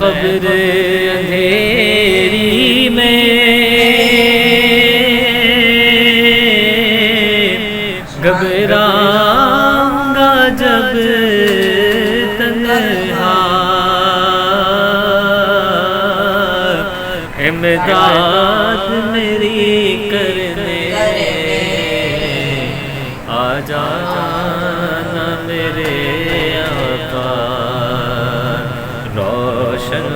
قبر اندھیری میں گھبراؤں گا جب تنہا، امداد میری کرنے آ جانا میرے آقا، روشن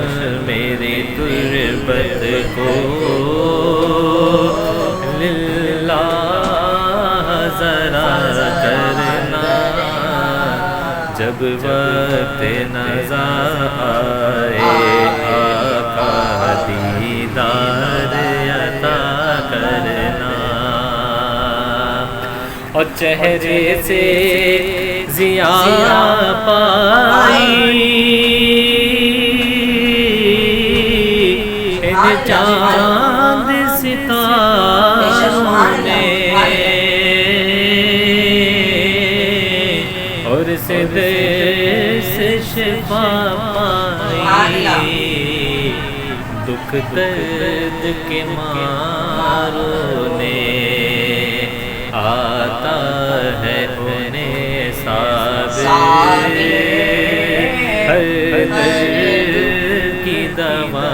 میری تربت کو للہ ذرا کرنا، جب وقت نزا آئے آقا دیدار عطا کرنا، اور چہرے سے ضیا پائی ان چاند ستاروں نے، اور صدر سے شفا پائی، دکھ درد کے ماروں نے، آتا ہے انہیں صابر، ہر درد کی دوا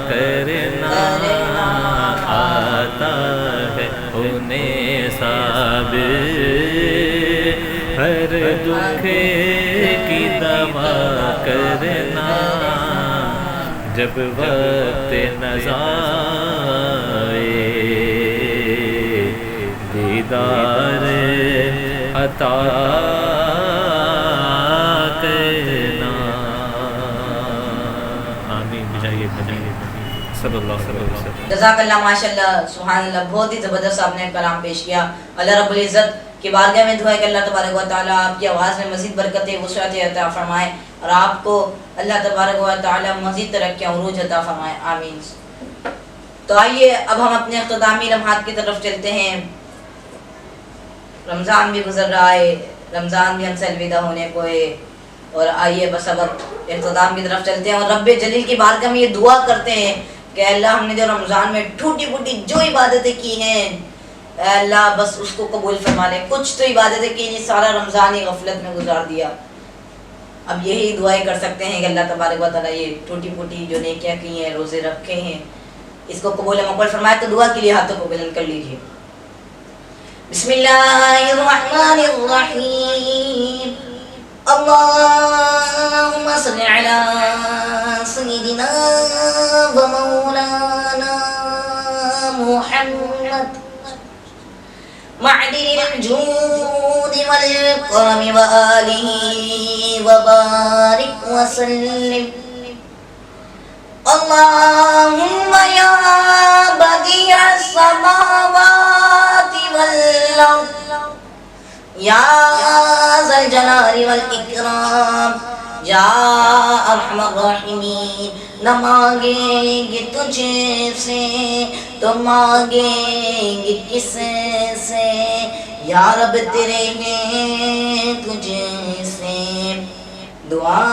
کرنا، آتا ہے انہیں صابر، ہر دکھ کی دوا کرنا، جب وقت نزا آئے دیدار عطا کرنا۔ آمین بجائے صلی اللہ علیہ وسلم۔ جزاک اللہ، ماشاء اللہ، سبحان اللہ، بہت ہی زبردست آپ نے کلام پیش کیا۔ اللہ رب العزت کی بارگاہ میں دعا ہے کہ اللہ تبارک و تعالیٰ آپ کی آواز میں مزید برکت وسعت عطا فرمائے، اور آپ کو اللہ تبارک و تعالیٰ مزید ترقی عروج عطا فرمائے، آمین۔ تو آئیے اب ہم اپنے اختتامی لمحات کی طرف چلتے ہیں۔ رمضان بھی گزر رہا ہے، رمضان بھی ہم سے الوداع ہونے کو ہے، اور آئیے بس اب اختتام کی طرف چلتے ہیں، اور رب جلیل کی بارگاہ میں یہ دعا کرتے ہیں کہ اللہ ہم نے جو رمضان میں ٹوٹی پھوٹی جو عبادتیں کی ہیں، اے اللہ بس اس کو قبول فرما لے۔ کچھ تو عبادتیں کی نہیں، سارا رمضان ہی غفلت میں گزار دیا۔ اب یہی دعائیں کر سکتے ہیں کہ اللہ تبارک و تعالیٰ یہ ٹوٹی پھوٹی جو نیکیاں کی ہیں، روزے رکھے ہیں، اس کو قبول مقبول فرمائے۔ تو دعا کے لیے ہاتھوں کو بلند کر لیجیے۔ بسم اللہ الرحمن الرحیم، اللہم صل علی سیدنا و مولانا محمد معدن الجود والکرم وآلہ وبارک وسلم۔ اللہم یا بدیع السماوات والارض یا ذا الجلال والاکرام یا ارحم الراحمین، نہ مانگیں گے تجھے سے تو مانگیں گے کس سے، یا رب تیرے ہیں تجھے سے دعا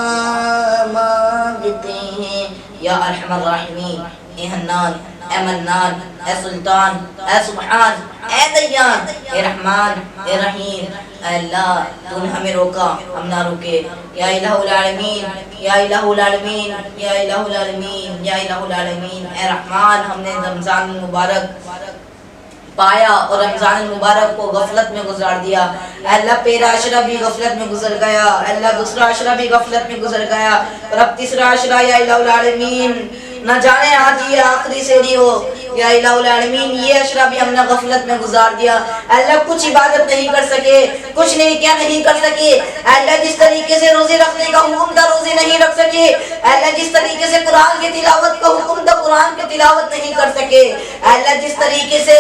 مانگتے ہیں، یا ارحم الراحمین، اے حنان، اے منان، اے سلطان، اے سبحان، اے دیان، اے رحمان، اے رحیم، اے اللہ تو نے ہمیں روکا، ہم نہ رکے، یا الہ العالمین، یا الہ العالمین، یا الہ العالمین، یا الہ العالمین، اے رحمان ہم نے رمضان مبارک پایا اور رمضان المبارک کو غفلت میں گزار دیا، اے اللہ پہلا عشرہ بھی غفلت میں گزر گیا، اے اللہ دوسرا عشرہ بھی غفلت میں گزر گیا، اور اب تیسرا عشرہ یا الہ العالمین نہ جانے آج یہ آخری سیڑھی ہو، یا الہ العالمین یہ عشرہ بھی ہم نے غفلت میں گزار دیا، اے اللہ کچھ عبادت نہیں کر سکے، کچھ نیکیاں نہیں کر سکے، اے اللہ جس طریقے سے روزے رکھنے کا حکم تھا روزے نہیں رکھ سکے، اے اللہ جس طریقے سے قرآن کی تلاوت کا حکم تھا قرآن کی تلاوت نہیں کر سکے، اے اللہ جس طریقے سے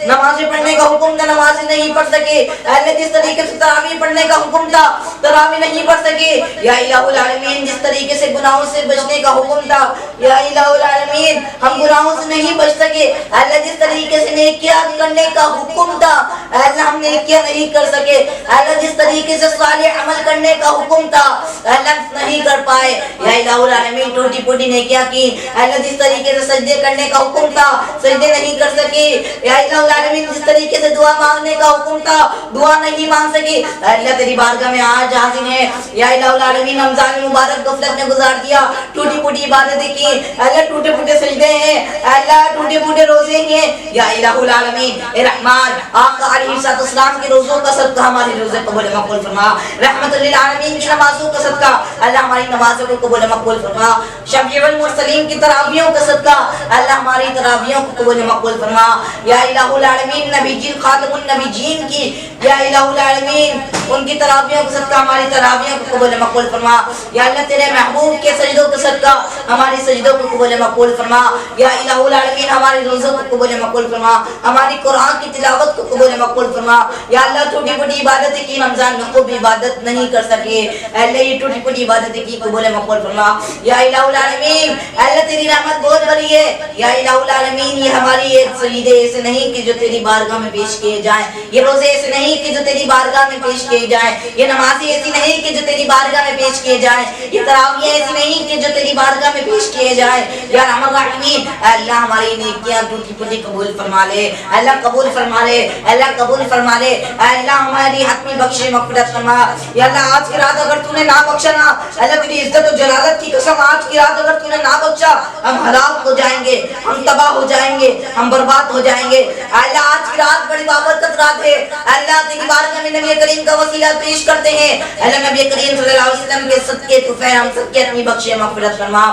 نمازیں پڑھنے کا حکم تھا نمازیں نہیں پڑھ سکے، اے اللہ جس طریقے سے تراویح پڑھنے کا حکم تھا تراویح نہیں پڑھ سکے، یا الہ العالمین جس طریقے سے گناہوں سے بچنے کا حکم تھا، یا الہ العالمین العالمین ہم گناہوں سے نہیں بچ سکے اللہ جس طریقے سے نیکیاں کرنے کا حکم تھا اللہ ہم نیکیاں نہیں کر سکے اللہ جس طریقے سے صالح عمل کرنے کا حکم تھا اللہ نہیں کر پائے یا الہ العالمین ٹوٹی پھوٹی نیکیاں کی اللہ جس طریقے سے سجدے کرنے کا حکم تھا سجدے نہیں کر سکے یا الہ العالمین جس طریقے سے دعا مانگنے کا حکم تھا دعا نہیں مانگ سکے اللہ تیری بارگاہ میں آج حاضر ہے یا الہ العالمین رمضان مبارک غفلت میں گزار دیا ٹوٹی پھوٹی عبادتیں کی اللہ ٹوٹے پھوٹے سجدے ہیں اللہ ٹوٹے پھوٹے روزے ہیں یا الہ العالمین اے رحمان آقا علیہ السلام کے روزوں کا صدقہ ہمارے روزے قبول مقبول فرما رحمت للعالمین کی نمازوں کا صدقہ اللہ ہماری نمازوں کو قبول مقبول فرما شفیع المرسلین کی تراویحوں کا صدقہ اللہ ہماری تراویحوں کو قبول مقبول فرما یا الہ العالمین نبی جین خاتم النبیین کی یا الہ العالمین ان کی تراویحوں کا صدقہ ہماری تراویحوں کو قبول مقبول فرما یا اللہ تیرے محبوب کے سجدوں کا صدقہ ہماری سجدوں کو قبول مقبول فرما یا الہ العالمین ہمارے روزوں کو قبول مقبول فرما ہماری قرآن کی تلاوت کو قبول مقبول فرما یا اللہ ٹوٹی پھوٹی عبادتیں کی رمضان میں خوب عبادت نہیں کر سکے اللہ یہ ٹوٹی پھوٹی عبادتیں کی قبول مقبول فرما یا الہ العالمین اللہ تیری رحمت بہت بڑی ہے یا الہ العالمین یہ ہماری ایک سجدے ایسے نہیں کہ جو تیری بارگاہ میں پیش کیے جائیں یہ روزے ایسے نہیں کہ جو تیری بارگاہ میں پیش کیے جائیں یہ نمازیں ایسی نہیں کہ جو تیری بارگاہ میں پیش کیے جائیں یہ تراویحیں ایسی نہیں کہ جو تیری بارگاہ میں پیش کیے جائیں یا رحمت الرحمین اللہ ہماری نیکیاں ٹوٹی پھوٹی قبول فرما لے اللہ قبول فرما لے اللہ قبول فرما لے اللہ ہماری حتمی بخش مغفرت فرما یا اللہ آج کی رات اگر تو نے نہ بخشا نا اللہ تیری عزت و جلالت کی قسم آج کی رات اگر تو نے نہ بخشا ہم ہلاک ہو جائیں گے ہم تباہ ہو جائیں گے ہم برباد ہو جائیں گے اللہ آج کی رات بڑی بابرکت رات ہے اللہ تیری بارگاہ میں نبی کریم کا وسیلہ پیش کرتے ہیں اللہ نبی کریم صلی اللہ علیہ وسلم کے صدقے طفیل ہم سب کی حتمی بخش مغفرت فرما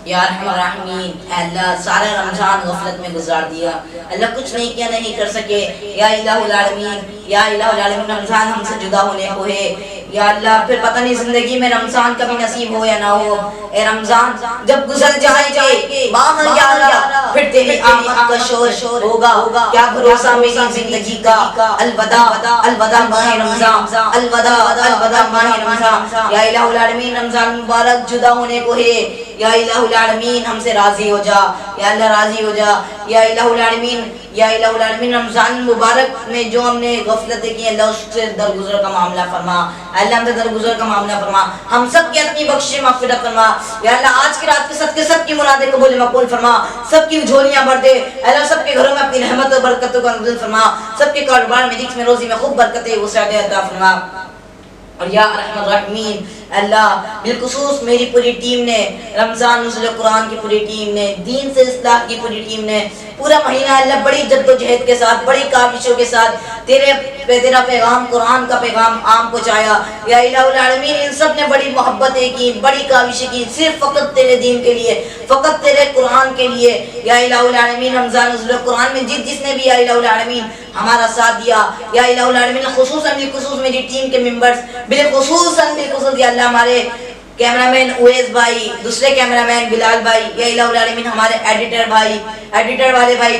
یا ارحم الراحمین اللہ سارا رمضان غفلت میں گزار دیا اللہ کچھ نہیں کیا نہیں کر سکے یا الہ العالمین یا الہ العالمین رمضان ہم سے جدا ہونے کو ہے یا اللہ پھر پتہ نہیں زندگی میں رمضان کبھی نصیب ہو یا نہ ہو اے رمضان جب گزر جائے گے ماہ یارا پھر تیری آمد کا شور ہوگا کیا بھروسہ میری زندگی کا الوداع الوداع ماہ رمضان الوداع الوداع ماہ رمضان یا الہ العالمین رمضان مبارک جدا ہونے کو ہے یا الہ العالمین ہم سے راضی ہو جا یا اللہ راضی ہو جا یا الہ العالمین یا الہ العالمین رمضان مبارک میں جو ہم نے غفلتیں کی اللہ اس سے درگزر کا معاملہ فرما اللہ ہم سے درگزر کا معاملہ فرما ہم سب کی اپنی بخش مغفرت فرما یا اللہ آج کی رات کے صدقے سب کی مرادیں قبول مقبول فرما سب کی جھولیاں بھر دے اللہ سب کے گھروں میں اپنی رحمت و برکتوں کا نزول فرما سب کے کاروبار میں رزق میں روزی میں خوب برکتیں وسعت عطا فرما اور یا ارحم الراحمین اللہ بالخصوص میری پوری ٹیم نے رمضان نزول قرآن کی پوری ٹیم نے دین سے اصلاح کی پوری ٹیم نے پورا مہینہ اللہ بڑی جد و جہد کے ساتھ بڑی کاوشوں کے ساتھ تیرا پیغام قرآن کا پیغام عام پہنچایا یا الہ العالمین ان سب نے بڑی محبتیں کی بڑی کاوشیں کی صرف فقط تیرے دین کے لیے فقط تیرے قرآن کے لیے یا الہ العالمین رمضان نزول قرآن میں جس نے بھی یا الہ العالمین ہمارا ساتھ دیا یا الہ العالمین خصوصاً میری ٹیم کے ممبرز بالخصوص یا اللہ ہمارے کیمرامین اویس بھائی دوسرے کیمرامین بلال بھائی یا الہ العالمین ہمارے ایڈیٹر والے بھائی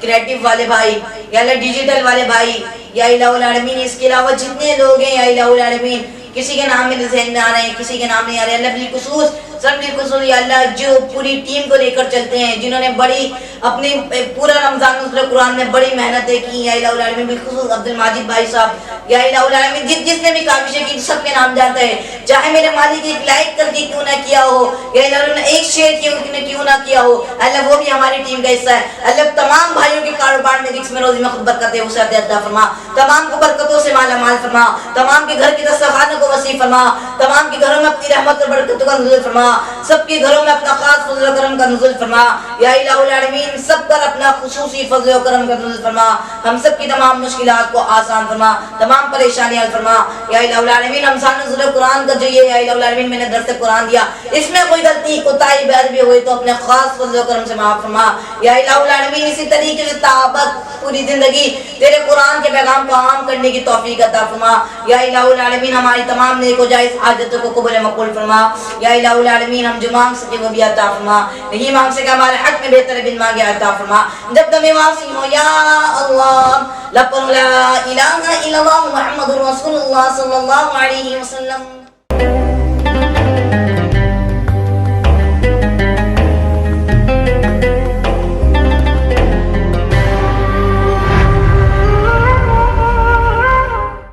کریٹیو والے بھائی یا اللہ ڈیجیٹل والے بھائی یا الہ العالمین اس کے علاوہ جتنے لوگ ہیں یا الہ العالمین کسی کے نام میرے ذہن میں آ رہے ہیں کسی کے نام نہیں آ رہے اللہ بالخصوص سب بالخصوص یا اللہ جو پوری ٹیم کو لے کر چلتے ہیں جنہوں نے بڑی اپنی پورا رمضان نزول قرآن میں بڑی محنتیں کی یا الہ العالمین بالخصوص عبد الماجد بھائی صاحب یا الہ العالمین جس نے بھی کاوشیں کی سب کے نام جانتے ہیں چاہے میرے مالک ایک لائک کر کے کیوں نہ کیا ہو یا الہ العالمین ایک شیئر کیوں نہ کیا ہو اللہ وہ بھی ہماری ٹیم کا حصہ ہے اللہ تمام بھائیوں کے کاروبار میں رزق میں روزی میں خود برکتیں وسعت عطا فرما تمام کو برکتوں سے مالا مال فرما تمام کے گھر کی دسترخوانوں کو وسیع فرما تمام کے گھروں میں اپنی رحمت اور برکتوں کا نزول فرما سب کے گھروں میں اپنا خاص فضل و کرم کا نزول فرما یا الہ العالمین سب پر اپنا خصوصی فضل و کرم کا نزول فرما ہم سب کی تمام مشکلات کو آسان فرما تمام پریشانیاں فرما یا الہ العالمین رمضان نزول قرآن کا جو یہ یا الہ العالمین میں نے درس قرآن دیا اس میں کوئی غلطی کوتاہی بیروی ہوئی تو اپنے خاص فضل و کرم سے معاف فرما یا الہ العالمین اسی طریقے سے تعابت پوری زندگی تیرے قرآن کے پیغام کو عام کرنے کی توفیق عطا فرما یا الہ العالمین ہماری تمام نیک و جائز حاجتوں کو قبول مقبول فرما یا الہ العالمین ہم جو مانگ سکے وہ بھی عطا فرما نہیں مانگ سکے ہمارے حق میں بہتر بن مانگے عطا فرما جب دم واسی ہو یا اللہ لپن لا الہ الا اللہ محمد رسول اللہ صلی اللہ علیہ وسلم